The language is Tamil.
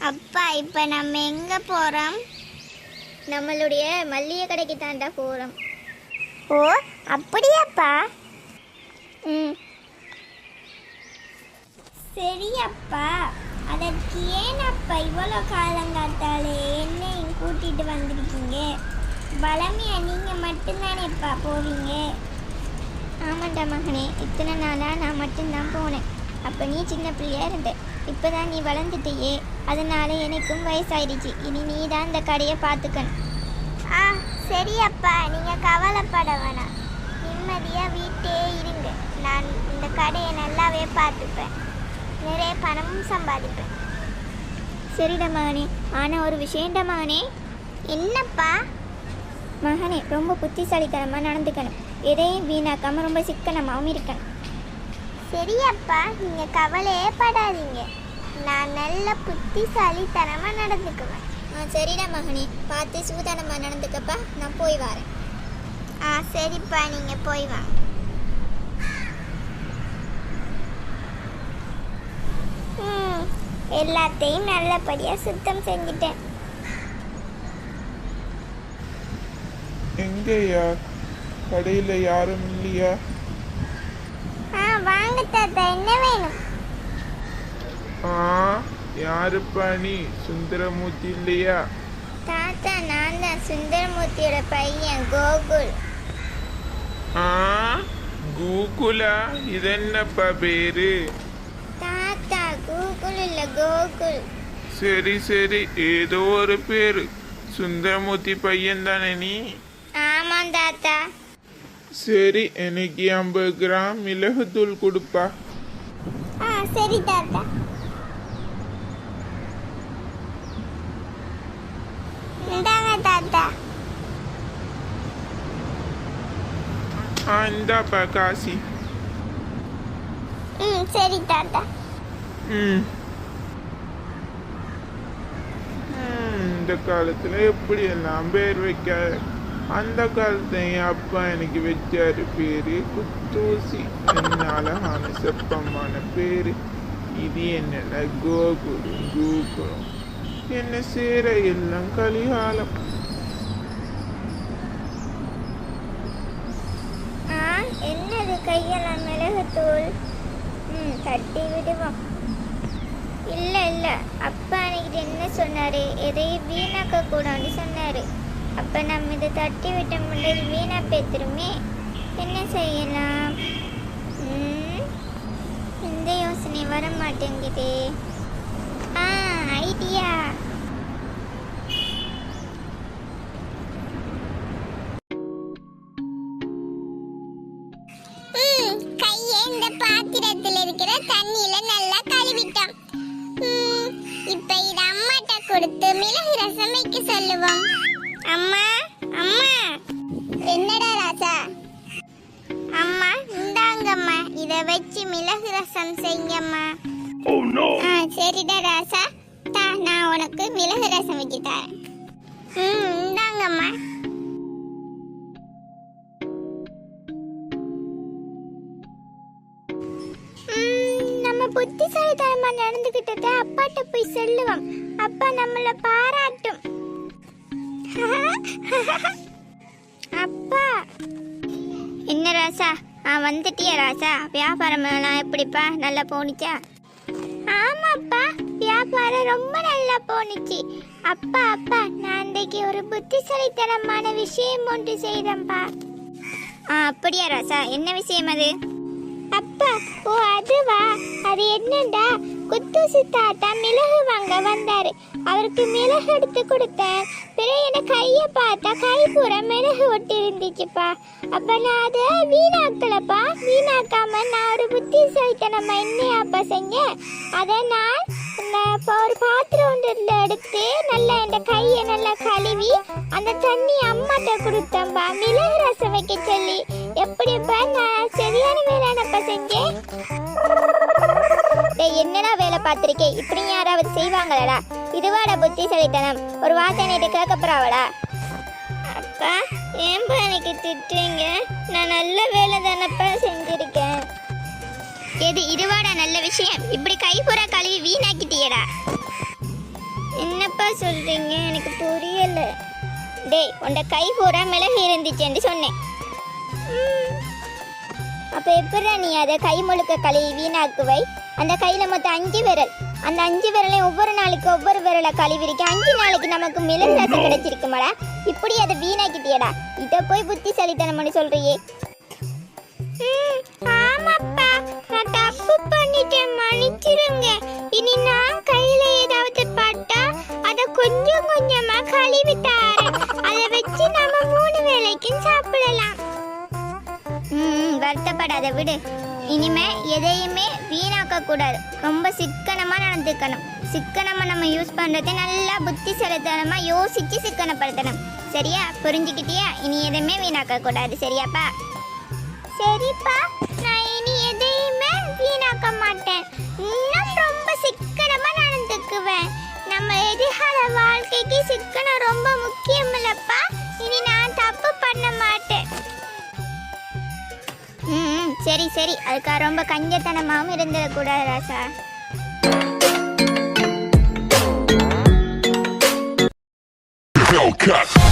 அப்பா இப்போ நம்ம எங்கே போகிறோம்? நம்மளுடைய மல்லிகை கடைக்கு தாண்டா போகிறோம். ஓ அப்படியாப்பா? ம் சரி அப்பா. அதற்கு ஏன் அப்பா இவ்வளோ காலங்காத்தாலே என்னையும் கூட்டிகிட்டு வந்திருக்கீங்க? பலமையா நீங்கள் மட்டும்தானேப்பா போவீங்க? ஆமாண்டா மகனே, இத்தனை நாளாக நான் மட்டும்தான் போனேன். அப்போ நீ சின்ன பிள்ளையா இருந்த. இப்போ தான் நீ வளர்ந்துட்டியே, அதனால எனக்கும் வயசாயிடுச்சு. இனி நீ தான் இந்த கடையை பார்த்துக்கணும். ஆ சரி அப்பா, நீங்கள் கவலைப்பட வேணாம். நிம்மதியாக வீட்டே இருங்க. நான் இந்த கடையை நல்லாவே பார்த்துப்பேன். நிறைய பணமும் சம்பாதிப்பேன். சரிடா மகனே. ஆனால் ஒரு விஷயம்டா மகனே. என்னப்பா? மகனே, ரொம்ப புத்திசாலித்தனமாக நடந்துக்கணும். எதையும் வீணாக்காமல் ரொம்ப சிக்கனமாகவும் இருக்கணும். சரி அப்பா, நீங்கள் கவலையே படாதீங்க. நான் நல்ல புத்திசாலித்தனமாக நடந்துக்குவேன். சரிடா மகனே, பார்த்து சூதானமாக நடந்துக்கப்பா. நான் போய் வரேன். சரிப்பா, நீங்கள் போய் வாங்க. எல்லாத்தையும் நல்லபடியாக சுத்தம் செஞ்சுட்டேன். எங்கேயா? கடையில் யாரும் இல்லையா? வாங்க தாத்தா, என்ன வேணும்? யாருப்பா நீ? சுந்தரமூர்த்தி இல்லையா? தாத்தா, நான் தான் சுந்தரமூர்த்தியோட பையன் கோகுல். கூகுளா? இது என்னப்பா பேரு? தாத்தா, கூகுள் இல்லை, கோகுல். சரி சரி, ஏதோ ஒரு பேரு. சுந்தரமூர்த்தி பையன் தானே நீ? ஆமாம் தாத்தா. சரி, எனக்கு 50 கிராம் மிளகுத்தூள் கொடுப்பா. சரி தாத்தா. இந்தாங்க தாத்தா. இந்தாப்பா காசி. சரி தாத்தா. இந்த காலத்துல எப்படி எல்லாம் பேர் வைக்க. அந்த காலத்துல என் அப்பா எனக்கு வச்சாரு பேரு குத்தூசி. அழகான செப்பமான பேரு. இது என்னடா கோகுலும் கூகுளும். என்ன சேர எல்லாம் கலிகாலம். என்னது கையெல்லாம் மிளகுத்தூள்? தட்டி விடுவோம். இல்லை இல்லை, அப்பா அன்னைக்கு என்ன சொன்னார்? எதையும் வீணாக்க கூடாதுன்னு சொன்னார். அப்போ நம்ம இதை தட்டி விட்ட முடியாது, வீணா பேத்துருமே. என்ன செய்யலாம்? இந்த யோசனை வர மாட்டேங்குது. ஐடியா. கையை இந்த பாத்திரத்தில் இருக்கிற தண்ணியில நல்லா கழுவிட்டோம். இப்ப இத அம்மாட்ட கொடுத்து மிளகு ரசம் வைக்க சொல்லுவோம். அம்மா அம்மா. என்னடா ராஜா? அம்மா இந்தாங்கம்மா, இத வச்சு மிளகு ரசம் செய்யம்மா. சரிடா ராசா, நான் உனக்கு மிளகு ரசம் வச்சு தரேன். இந்தாங்கம்மா. நம்ம புத்திசாலித்தனமா நடந்துகிட்டத அப்பாட்ட போய் சொல்லுவோம். அப்பா நம்மள பாராட்டும். அப்பா. என்ன ராசா? வந்துட்டியா ராசா? வியாபாரம் எல்லாம் எப்படிப்பா? நல்லா போனிச்சா? ஆமாப்பா, வியாபாரம் ரொம்ப நல்லா போனிச்சு. அப்பா அப்பா, நான் அன்றைக்கு ஒரு புத்திசாலித்தனமான விஷயம் ஒன்று செய்தேன்ப்பா. அப்படியா ராசா? என்ன விஷயம் அது? அப்பா, ஓ அதுவா? அது என்னண்டா, குத்தூசி தாத்தா மிளகு வாங்க வந்தாரு. அவருக்கு மிளகு எடுத்து கொடுத்தேன். பிறகு என கைய பார்த்தா கை பூரா மிளகு ஒட்டி இருந்துச்சுப்பா. அப்ப நான் அதை வீணாக்கலப்பா. வீணாக்காம நான் ஒரு புத்திசாலித்தனமா என்னையாப்பா செஞ்சேன். அதை நான் ஒரு பாத்திரம் ஒன்றில் எடுத்து நல்லா இந்த கையை நல்லா கழுவி அந்த தண்ணி அம்மாட்ட கொடுத்தேன்ப்பா, மிளகு ரசம் வைக்க சொல்லி. எப்படிப்பா நான் சரியான வேலையானப்பா செஞ்சேன்? என்னடா வேலை பார்த்திருக்கேன்? இப்படி யாராவது செய்வாங்களடா? இதுவாடா புத்திசாலித்தனம்? ஒரு வார்த்தை நேற்று கேட்கப்படாவடா? அப்பா, ஏன்பா எனக்கு திட்டுறீங்க? நான் நல்ல வேலை தானப்பா செஞ்சிருக்கேன். எது இதுவாடா நல்ல விஷயம்? இப்படி கைப்புற கழுவி வீணாக்கிட்டியடா. என்னப்பா சொல்றீங்க எனக்கு புரியல. டேய் உண்ட கை பூரா மிளகு இருந்துச்சுன்னு சொன்னேன். அப்ப எப்படா நீ அதை கை முழுக்க கழுவி வீணாக்குவை? அந்த கையில மொத்தம் 5 விரல். அந்த 5 விரலையும் ஒவ்வொரு நாளைக்கு ஒவ்வொரு விரலை கழுவிருக்க 5 நாளைக்கு நமக்கு மிளகு ரசம் கிடைச்சிருக்குமாடா. இப்படி அதை வீணாக்கிட்டியடா. இதை போய் புத்திசாலித்தனம்னு சொல்றியே. ஆமாப்பா, நான் தப்பு பண்ணிட்டேன், மன்னிச்சிருங்க. இனி நான் கையில ஏதாவது பட்டா அதை கொஞ்சம் கொஞ்சமா கழுவி தாரேன். அதை வச்சு நம்ம 3 வேளைக்கும் சாப்பிடலாம். வருத்தப்படாத விடு. இனிமே எதையுமே வீணாக்க கூடாது. ரொம்ப சிக்கனமா நடந்துக்கணும். சிக்கனமா நம்ம யூஸ் பண்றதை நல்லா புத்திசாலித்தனமா யோசிச்சு சிக்கனப்படுத்தணும். சரியா? புரிஞ்சுக்கிட்டியா? இனி எதையுமே வீணாக்க கூடாது. சரியாப்பா? சரிப்பா, நான் இனி எதையுமே வீணாக்க மாட்டேன். இன்னும் ரொம்ப சிக்கனமா நடந்துக்குவேன். நம்ம எதிர்கால வாழ்க்கைக்கு சிக்கனம் ரொம்ப முக்கியம் இல்லப்பா. இனி நான் தப்பு பண்ண மாட்டேன். சரி சரி, அதுக்காக ரொம்ப கஞ்சத்தனமாகவும் இருந்துடக்கூடாது ராசா. Hellcat.